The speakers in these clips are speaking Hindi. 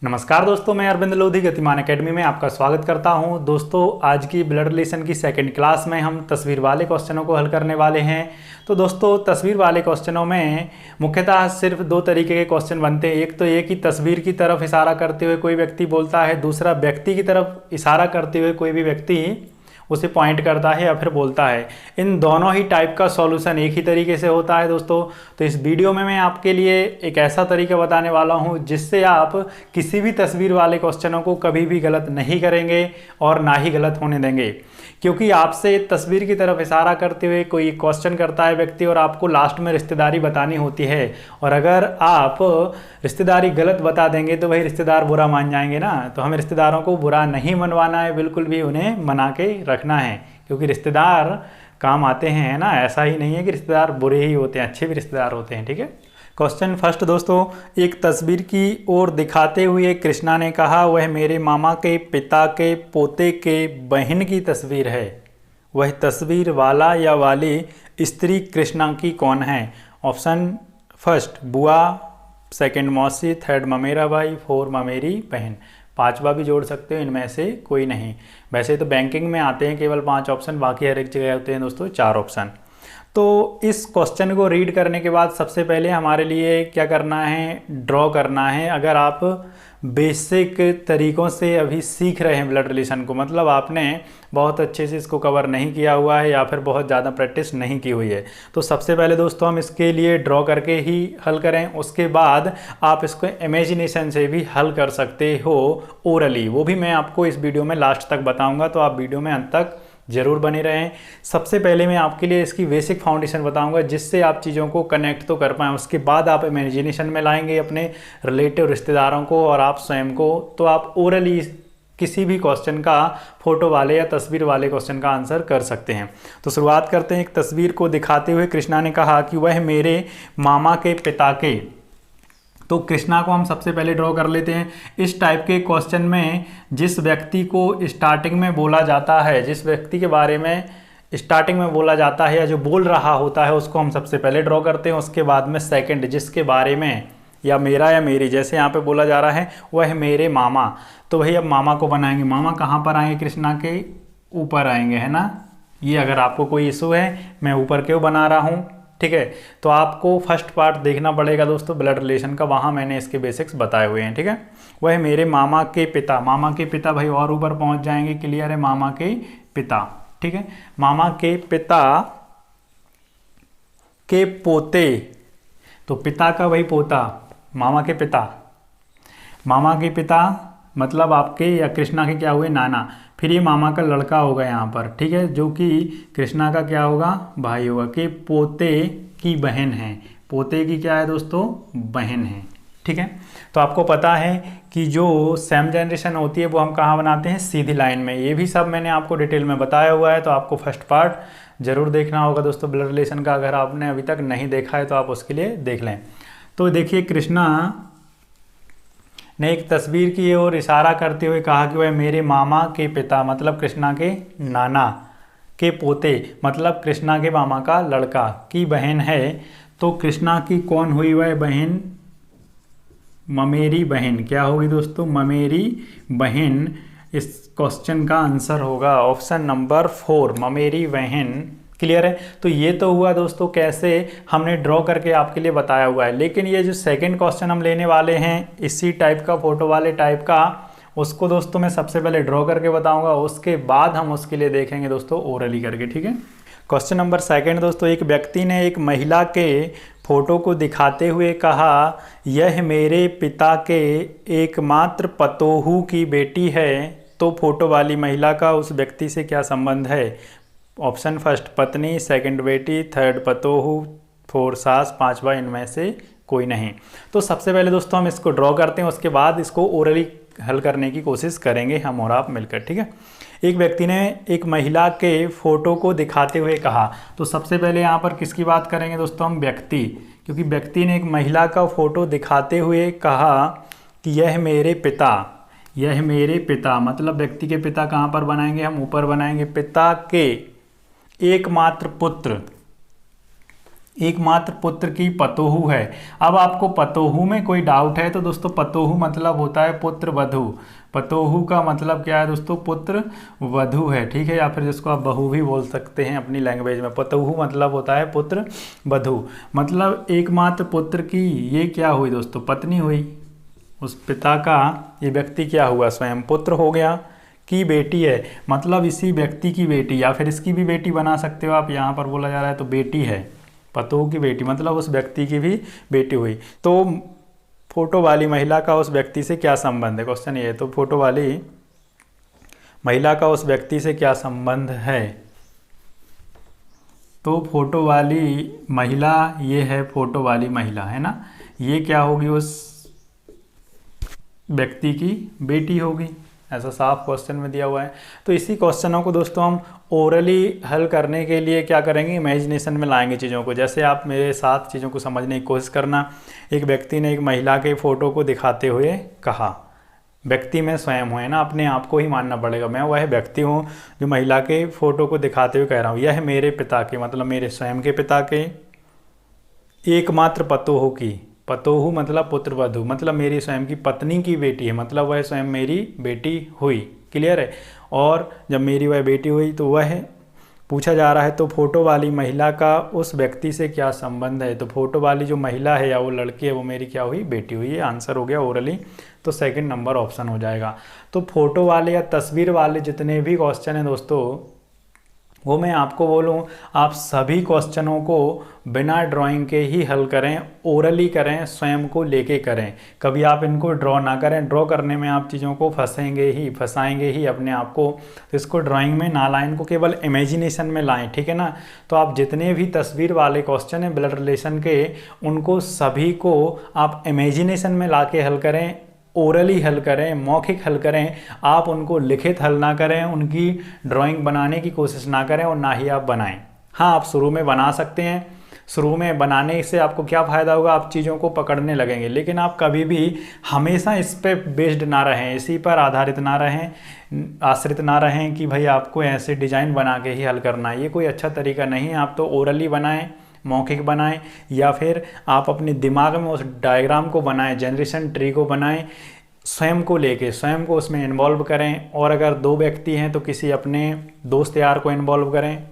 नमस्कार दोस्तों, मैं अरविंद लोधी गतिमान एकेडमी में आपका स्वागत करता हूं। दोस्तों, आज की ब्लड रिलेशन की सेकंड क्लास में हम तस्वीर वाले क्वेश्चनों को हल करने वाले हैं। तो दोस्तों, तस्वीर वाले क्वेश्चनों में मुख्यतः सिर्फ दो तरीके के क्वेश्चन बनते हैं। एक तो ये कि तस्वीर की तरफ इशारा करते हुए कोई व्यक्ति बोलता है, दूसरा व्यक्ति की तरफ इशारा करते हुए कोई भी व्यक्ति उसे पॉइंट करता है या फिर बोलता है। इन दोनों ही टाइप का सॉल्यूशन एक ही तरीके से होता है दोस्तों। तो इस वीडियो में मैं आपके लिए एक ऐसा तरीका बताने वाला हूं जिससे आप किसी भी तस्वीर वाले क्वेश्चनों को कभी भी गलत नहीं करेंगे और ना ही गलत होने देंगे। क्योंकि आपसे तस्वीर की तरफ इशारा करते हुए कोई क्वेश्चन करता है व्यक्ति और आपको लास्ट में रिश्तेदारी बतानी होती है, और अगर आप रिश्तेदारी गलत बता देंगे तो वही रिश्तेदार बुरा मान जाएंगे ना। तो हमें रिश्तेदारों को बुरा नहीं मनवाना है, बिल्कुल भी उन्हें मना के रखना है, क्योंकि रिश्तेदार काम आते हैं ना। ऐसा ही नहीं है कि रिश्तेदार बुरे ही होते हैं, अच्छे भी रिश्तेदार होते हैं। ठीक है। क्वेश्चन फर्स्ट दोस्तों, एक तस्वीर की ओर दिखाते हुए कृष्णा ने कहा, वह मेरे मामा के पिता के पोते के बहन की तस्वीर है। वह तस्वीर वाला या वाली स्त्री कृष्णा की कौन है? ऑप्शन फर्स्ट बुआ, सेकंड मौसी, थर्ड ममेरा भाई, फोर ममेरी बहन। पांचवा भी जोड़ सकते हो, इनमें से कोई नहीं। वैसे तो बैंकिंग में आते हैं केवल 5 ऑप्शन, बाकी हर एक जगह होते हैं दोस्तों 4 ऑप्शन। तो इस क्वेश्चन को रीड करने के बाद सबसे पहले हमारे लिए क्या करना है, ड्रॉ करना है। अगर आप बेसिक तरीक़ों से अभी सीख रहे हैं ब्लड रिलेशन को, मतलब आपने बहुत अच्छे से इसको कवर नहीं किया हुआ है या फिर बहुत ज़्यादा प्रैक्टिस नहीं की हुई है, तो सबसे पहले दोस्तों हम इसके लिए ड्रॉ करके ही हल करें। उसके बाद आप इसको इमेजिनेशन से भी हल कर सकते हो ओरली, वो भी मैं आपको इस वीडियो में लास्ट तक बताऊँगा, तो आप वीडियो में अंत तक जरूर बने रहें। सबसे पहले मैं आपके लिए इसकी बेसिक फाउंडेशन बताऊंगा जिससे आप चीज़ों को कनेक्ट तो कर पाएँ। उसके बाद आप इमेजिनेशन में लाएंगे अपने रिलेटिव रिश्तेदारों को और आप स्वयं को, तो आप ओरली किसी भी क्वेश्चन का, फोटो वाले या तस्वीर वाले क्वेश्चन का आंसर कर सकते हैं। तो शुरुआत करते हैं। एक तस्वीर को दिखाते हुए कृष्णा ने कहा कि वह मेरे मामा के पिता के। तो कृष्णा को हम सबसे पहले ड्रॉ कर लेते हैं। इस टाइप के क्वेश्चन में जिस व्यक्ति को स्टार्टिंग में बोला जाता है, जिस व्यक्ति के बारे में स्टार्टिंग में बोला जाता है या जो बोल रहा होता है, उसको हम सबसे पहले ड्रॉ करते हैं। उसके बाद में सेकंड, जिसके बारे में या मेरा या मेरी, जैसे यहाँ पे बोला जा रहा है वह मेरे मामा, तो वही अब मामा को बनाएंगे। मामा कहाँ पर आएंगे? कृष्णा के ऊपर आएंगे, है ना। ये अगर आपको कोई इशू है, मैं ऊपर क्यों बना रहा हूँ, ठीक है, तो आपको फर्स्ट पार्ट देखना पड़ेगा दोस्तों ब्लड रिलेशन का, वहाँ मैंने इसके बेसिक्स बताए हुए हैं। ठीक है। वह मेरे मामा के पिता, मामा के पिता भाई और ऊपर पहुँच जाएंगे, क्लियर है, मामा के पिता। ठीक है। मामा के पिता के पोते, तो पिता का भाई पोता, मामा के पिता, मामा के पिता मतलब आपके या कृष्णा के क्या हुए, नाना। फिर ये मामा का लड़का होगा यहाँ पर, ठीक है, जो कि कृष्णा का क्या होगा, भाई होगा। कि पोते की बहन है, पोते की क्या है दोस्तों, बहन है। ठीक है। तो आपको पता है कि जो सेम जनरेशन होती है वो हम कहाँ बनाते हैं, सीधी लाइन में। ये भी सब मैंने आपको डिटेल में बताया हुआ है, तो आपको फर्स्ट पार्ट जरूर देखना होगा दोस्तों ब्लड रिलेशन का। अगर आपने अभी तक नहीं देखा है तो आप उसके लिए देख लें। तो देखिए, कृष्णा ने एक तस्वीर की ओर इशारा करते हुए कहा कि वह मेरे मामा के पिता मतलब कृष्णा के नाना के पोते मतलब कृष्णा के मामा का लड़का की बहन है। तो कृष्णा की कौन हुई वह बहन, ममेरी बहन। क्या होगी दोस्तों, ममेरी बहन। इस क्वेश्चन का आंसर होगा ऑप्शन नंबर 4, ममेरी बहन। क्लियर है। तो ये तो हुआ दोस्तों कैसे हमने ड्रॉ करके आपके लिए बताया हुआ है। लेकिन ये जो सेकंड क्वेश्चन हम लेने वाले हैं इसी टाइप का, फोटो वाले टाइप का, उसको दोस्तों मैं सबसे पहले ड्रॉ करके बताऊंगा, उसके बाद हम उसके लिए देखेंगे दोस्तों ओरली करके। ठीक है। क्वेश्चन नंबर सेकंड दोस्तों, एक व्यक्ति ने एक महिला के फोटो को दिखाते हुए कहा, यह मेरे पिता के एकमात्र पतोहू की बेटी है। तो फोटो वाली महिला का उस व्यक्ति से क्या संबंध है? ऑप्शन फर्स्ट पत्नी, सेकंड बेटी, थर्ड पतोहू, फोर सास, पांचवा इनमें से कोई नहीं। तो सबसे पहले दोस्तों हम इसको ड्रॉ करते हैं, उसके बाद इसको ओरली हल करने की कोशिश करेंगे हम और आप मिलकर। ठीक है। एक व्यक्ति ने एक महिला के फोटो को दिखाते हुए कहा, तो सबसे पहले यहाँ पर किसकी बात करेंगे दोस्तों हम, व्यक्ति, क्योंकि व्यक्ति ने एक महिला का फोटो दिखाते हुए कहा कि यह मेरे पिता, यह मेरे पिता मतलब व्यक्ति के पिता कहाँ पर बनाएंगे हम, ऊपर बनाएंगे। पिता के एकमात्र पुत्र, एकमात्र पुत्र की पतोहू है। अब आपको पतोहू में कोई डाउट है तो दोस्तों पतोहू मतलब होता है पुत्र वधू। पतोहू का मतलब क्या है दोस्तों? पुत्र वधू है, ठीक है, या फिर जिसको आप बहू भी बोल सकते हैं अपनी लैंग्वेज में। पतोहू मतलब होता है पुत्र वधू, मतलब एकमात्र पुत्र की ये क्या हुई दोस्तों? पत्नी हुई। उस पिता का ये व्यक्ति क्या हुआ? स्वयं पुत्र हो गया। की बेटी है मतलब इसी व्यक्ति की बेटी, या फिर इसकी भी बेटी बना सकते हो आप, यहाँ पर बोला जा रहा है तो बेटी है, पतोहू की बेटी मतलब उस व्यक्ति की भी बेटी हुई। तो फोटो वाली महिला का उस व्यक्ति से क्या संबंध है? क्वेश्चन ये है, तो फोटो वाली महिला का उस व्यक्ति से क्या संबंध है? तो फोटो वाली महिला, ये है फोटो वाली महिला, है ना, ये क्या होगी? उस व्यक्ति की बेटी होगी, ऐसा साफ क्वेश्चन में दिया हुआ है। तो इसी क्वेश्चनों को दोस्तों हम ओरली हल करने के लिए क्या करेंगे? इमेजिनेशन में लाएंगे चीज़ों को। जैसे आप मेरे साथ चीज़ों को समझने की कोशिश करना। एक व्यक्ति ने एक महिला के फ़ोटो को दिखाते हुए कहा, व्यक्ति में स्वयं हुए ना, अपने आप को ही मानना पड़ेगा, मैं वह व्यक्ति हूँ जो महिला के फ़ोटो को दिखाते हुए कह रहा हूँ, यह मेरे पिता के मतलब मेरे स्वयं के पिता के एकमात्र पतोहू की, पतोहू मतलब पुत्र वधू मतलब मेरी स्वयं की पत्नी की बेटी है, मतलब वह स्वयं मेरी बेटी हुई। क्लियर है? और जब मेरी वह बेटी हुई तो वह पूछा जा रहा है तो फोटो वाली महिला का उस व्यक्ति से क्या संबंध है? तो फोटो वाली जो महिला है या वो लड़की है वो मेरी क्या हुई? बेटी हुई। ये आंसर हो गया ओरली, तो सेकंड नंबर ऑप्शन हो जाएगा। तो फोटो वाले या तस्वीर वाले जितने भी क्वेश्चन हैं दोस्तों, वो मैं आपको बोलूँ, आप सभी क्वेश्चनों को बिना ड्राइंग के ही हल करें, ओरली करें, स्वयं को लेके करें। कभी आप इनको ड्रॉ ना करें, ड्रॉ करने में आप चीज़ों को फंसाएंगे ही अपने आप को। तो इसको ड्राइंग में ना लाएं, इनको केवल इमेजिनेशन में लाएं, ठीक है ना। तो आप जितने भी तस्वीर वाले क्वेश्चन हैं ब्लड रिलेशन के, उनको सभी को आप इमेजिनेशन में ला के हल करें, ओरली हल करें, मौखिक हल करें। आप उनको लिखित हल ना करें, उनकी ड्राइंग बनाने की कोशिश ना करें और ना ही आप बनाएं। हाँ, आप शुरू में बना सकते हैं, शुरू में बनाने से आपको क्या फ़ायदा होगा? आप चीज़ों को पकड़ने लगेंगे, लेकिन आप कभी भी हमेशा इस पे बेस्ड ना रहें, इसी पर आधारित ना रहें, आश्रित ना रहें कि भाई आपको ऐसे डिज़ाइन बना के ही हल करना है। ये कोई अच्छा तरीका नहीं है। आप तो ओरली बनाएं, मौखिक बनाएं, या फिर आप अपने दिमाग में उस डायग्राम को बनाएं, जनरेशन ट्री को बनाएं, स्वयं को लेके स्वयं को उसमें इन्वॉल्व करें। और अगर दो व्यक्ति हैं तो किसी अपने दोस्त यार को इन्वॉल्व करें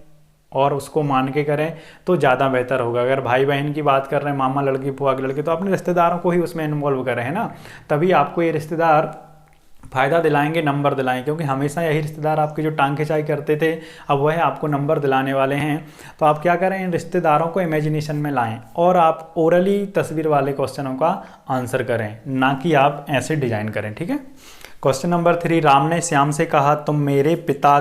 और उसको मान के करें तो ज़्यादा बेहतर होगा। अगर भाई बहन की बात कर रहे हैं, मामा लड़की, फुआ के लड़के, तो अपने रिश्तेदारों को ही उसमें इन्वॉल्व करें, है ना। तभी आपको ये रिश्तेदार फ़ायदा दिलाएंगे, नंबर दिलाएंगे, क्योंकि हमेशा यही रिश्तेदार आपके जो टांग खिंचाई करते थे, अब वह आपको नंबर दिलाने वाले हैं। तो आप क्या करें? इन रिश्तेदारों को इमेजिनेशन में लाएं और आप ओरली तस्वीर वाले क्वेश्चनों का आंसर करें, ना कि आप ऐसे डिजाइन करें, ठीक है। क्वेश्चन नंबर 3, राम ने श्याम से कहा, तुम मेरे पिता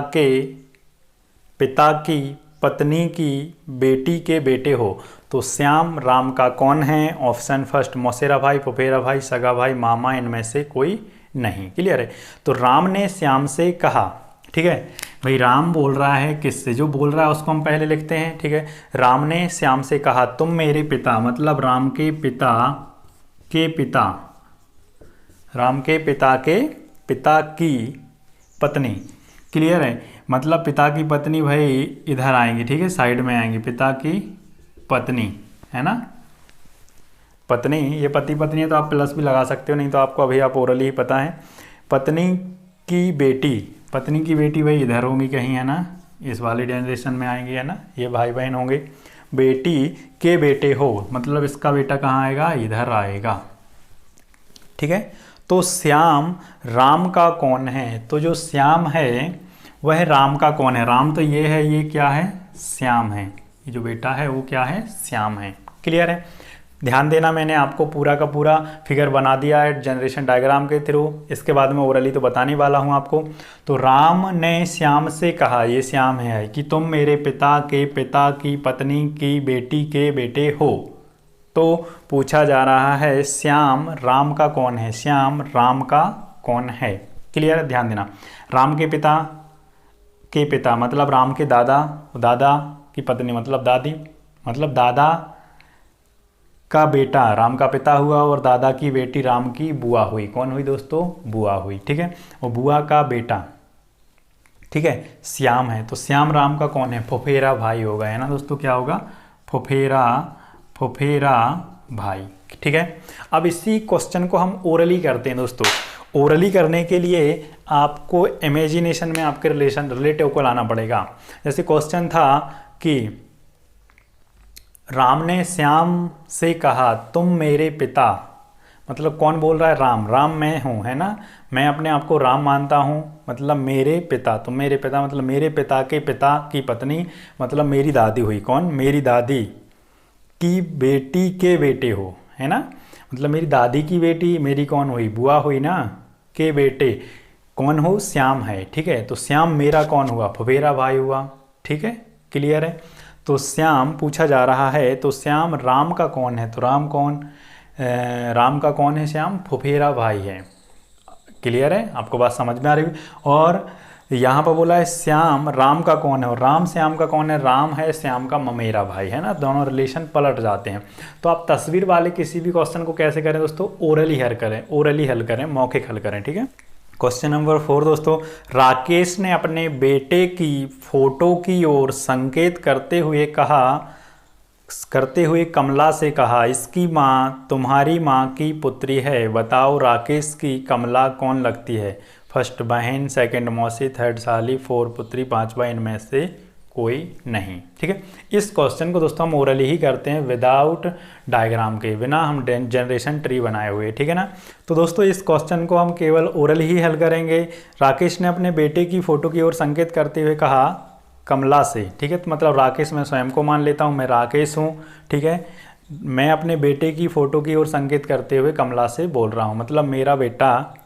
की पत्नी की बेटी के बेटे हो। तो श्याम राम का कौन है? ऑप्शन फर्स्ट, मौसेरा भाई, फुफेरा भाई, सगा भाई, मामा, इनमें से कोई नहीं। क्लियर है? तो राम ने श्याम से कहा, ठीक है भाई, राम बोल रहा है किससे? जो बोल रहा है उसको हम पहले लिखते हैं, ठीक है। राम ने श्याम से कहा, तुम मेरे पिता मतलब राम के पिता के पिता, राम के पिता की पत्नी। क्लियर है? मतलब पिता की पत्नी भाई इधर आएंगी, ठीक है, साइड में आएंगी, पिता की पत्नी, है ना, पत्नी, ये पति पत्नी है तो आप प्लस भी लगा सकते हो, नहीं तो आपको अभी आप ओरली ही पता है। पत्नी की बेटी भाई इधर होंगी कहीं, है ना, इस वाली जनरेशन में आएंगी, है ना, ये भाई बहन होंगे। बेटी के बेटे हो मतलब इसका बेटा कहाँ आएगा? इधर आएगा, ठीक है। तो श्याम राम का कौन है? तो जो श्याम है वह राम का कौन है? राम तो ये है, ये क्या है? श्याम है। ये जो बेटा है वो क्या है? श्याम है। क्लियर है? ध्यान देना, मैंने आपको पूरा का पूरा फिगर बना दिया है जनरेशन डायग्राम के थ्रू। इसके बाद में ओरली तो बताने वाला हूँ आपको। तो राम ने श्याम से कहा, ये श्याम है, कि तुम मेरे पिता की पत्नी की बेटी के बेटे हो। तो पूछा जा रहा है श्याम राम का कौन है? श्याम राम का कौन है? क्लियर? ध्यान देना, राम के पिता मतलब राम के दादा की पत्नी मतलब दादी, मतलब दादा का बेटा राम का पिता हुआ और दादा की बेटी राम की बुआ हुई। कौन हुई दोस्तों? बुआ हुई, ठीक है। और बुआ का बेटा, ठीक है, श्याम है। तो श्याम राम का कौन है? फुफेरा भाई होगा, है ना दोस्तों, क्या होगा? फुफेरा फुफेरा भाई। ठीक है, अब इसी क्वेश्चन को हम ओरली करते हैं दोस्तों। ओरली करने के लिए आपको इमेजिनेशन में आपके रिलेटिव को लाना पड़ेगा। जैसे क्वेश्चन था कि राम ने श्याम से कहा तुम मेरे पिता, मतलब कौन बोल रहा है? राम। राम मैं हूँ, है ना, मैं अपने आप को राम मानता हूँ, मतलब मेरे पिता। तो मेरे पिता मतलब मेरे पिता के पिता की पत्नी, मतलब मेरी दादी हुई। कौन? मेरी दादी की बेटी के बेटे हो, है ना, मतलब मेरी दादी की बेटी मेरी कौन हुई? बुआ हुई ना, के बेटे कौन हो? श्याम है। ठीक है, तो श्याम मेरा कौन हुआ? फुफेरा भाई हुआ। ठीक है, क्लियर है। तो श्याम पूछा जा रहा है, तो श्याम राम का कौन है? तो राम कौन? राम का कौन है? श्याम फुफेरा भाई है। क्लियर है, आपको बात समझ में आ रही है। और यहाँ पर बोला है श्याम राम का कौन है, और राम श्याम का कौन है? राम है श्याम का ममेरा भाई, है ना, दोनों रिलेशन पलट जाते हैं। तो आप तस्वीर वाले किसी भी क्वेश्चन को कैसे करें दोस्तों? ओरली हल करें, ओरली हल करें, मौखिक हल करें। ठीक है, क्वेश्चन नंबर 4 दोस्तों, राकेश ने अपने बेटे की फोटो की ओर संकेत करते हुए कमला से कहा इसकी माँ तुम्हारी माँ की पुत्री है, बताओ राकेश की कमला कौन लगती है? फर्स्ट बहन, सेकंड मौसी, थर्ड साली, फोर पुत्री, पांचवा इनमें से कोई नहीं। ठीक है, इस क्वेश्चन को दोस्तों हम ओरली ही करते हैं, विदाउट डायग्राम के, बिना हम जनरेशन ट्री बनाए हुए। ठीक है ना, तो दोस्तों इस क्वेश्चन को हम केवल ओरली ही हल करेंगे। राकेश ने अपने बेटे की फोटो की ओर संकेत करते हुए कहा कमला से। ठीक है, तो मतलब राकेश मैं स्वयं को मान लेता हूँ, मैं राकेश हूँ। ठीक है, मैं अपने बेटे की फ़ोटो की ओर संकेत करते हुए कमला से बोल रहा हूँ, मतलब मेरा बेटा,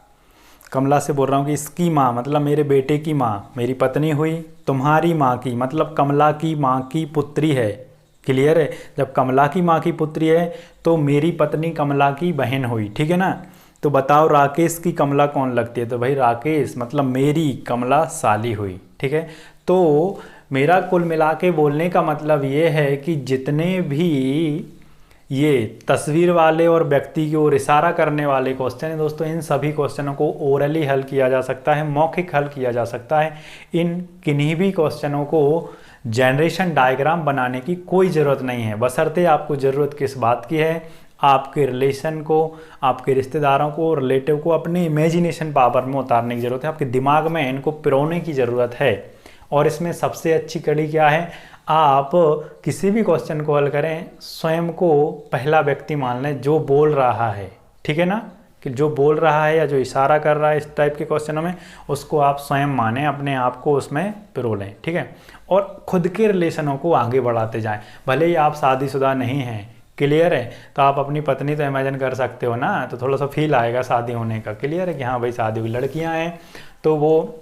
कमला से बोल रहा हूँ कि इसकी माँ मतलब मेरे बेटे की माँ मेरी पत्नी हुई, तुम्हारी माँ की मतलब कमला की माँ की पुत्री है। क्लियर है, जब कमला की माँ की पुत्री है तो मेरी पत्नी कमला की बहन हुई। ठीक है ना, तो बताओ राकेश की कमला कौन लगती है? तो भाई राकेश मतलब मेरी कमला साली हुई। ठीक है, तो मेरा कुल मिला के बोलने का मतलब ये है कि जितने भी ये तस्वीर वाले और व्यक्ति की ओर इशारा करने वाले क्वेश्चन है दोस्तों, इन सभी क्वेश्चनों को ओरली हल किया जा सकता है, मौखिक हल किया जा सकता है। इन किन्हीं भी क्वेश्चनों को जनरेशन डायग्राम बनाने की कोई ज़रूरत नहीं है, बशर्ते आपको ज़रूरत किस बात की है? आपके रिलेशन को, आपके रिश्तेदारों को, रिलेटिव को अपने इमेजिनेशन पावर में उतारने की ज़रूरत है, आपके दिमाग में इनको पिरोने की ज़रूरत है। और इसमें सबसे अच्छी कड़ी क्या है? आप किसी भी क्वेश्चन को हल करें, स्वयं को पहला व्यक्ति मान लें जो बोल रहा है। ठीक है ना, कि जो बोल रहा है या जो इशारा कर रहा है इस टाइप के क्वेश्चनों में, उसको आप स्वयं माने, अपने आप को उसमें पिरो लें। ठीक है, और खुद के रिलेशनों को आगे बढ़ाते जाएं। भले ही आप शादीशुदा नहीं हैं, क्लियर है, तो आप अपनी पत्नी तो इमेजिन कर सकते हो ना, तो थोड़ा सा फील आएगा शादी होने का। क्लियर है कि हाँ भाई शादी हुई, लड़कियाँ हैं तो वो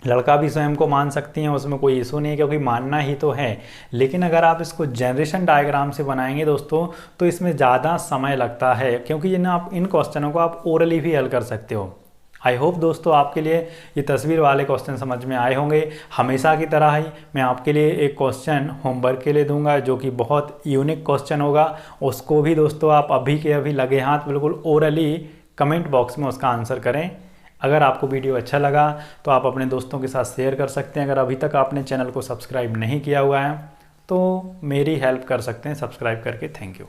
लड़का भी स्वयं को मान सकती हैं, उसमें कोई इशू नहीं है, क्योंकि मानना ही तो है। लेकिन अगर आप इसको जनरेशन डायग्राम से बनाएंगे दोस्तों, तो इसमें ज़्यादा समय लगता है, क्योंकि आप इन क्वेश्चनों को आप ओरली भी हल कर सकते हो। आई होप दोस्तों आपके लिए ये तस्वीर वाले क्वेश्चन समझ में आए होंगे। हमेशा की तरह ही मैं आपके लिए एक क्वेश्चन होमवर्क के लिए दूंगा, जो कि बहुत यूनिक क्वेश्चन होगा। उसको भी दोस्तों आप अभी के अभी लगे हाथ बिल्कुल ओरली कमेंट बॉक्स में उसका आंसर करें। अगर आपको वीडियो अच्छा लगा तो आप अपने दोस्तों के साथ शेयर कर सकते हैं। अगर अभी तक आपने चैनल को सब्सक्राइब नहीं किया हुआ है तो मेरी हेल्प कर सकते हैं सब्सक्राइब करके। Thank you.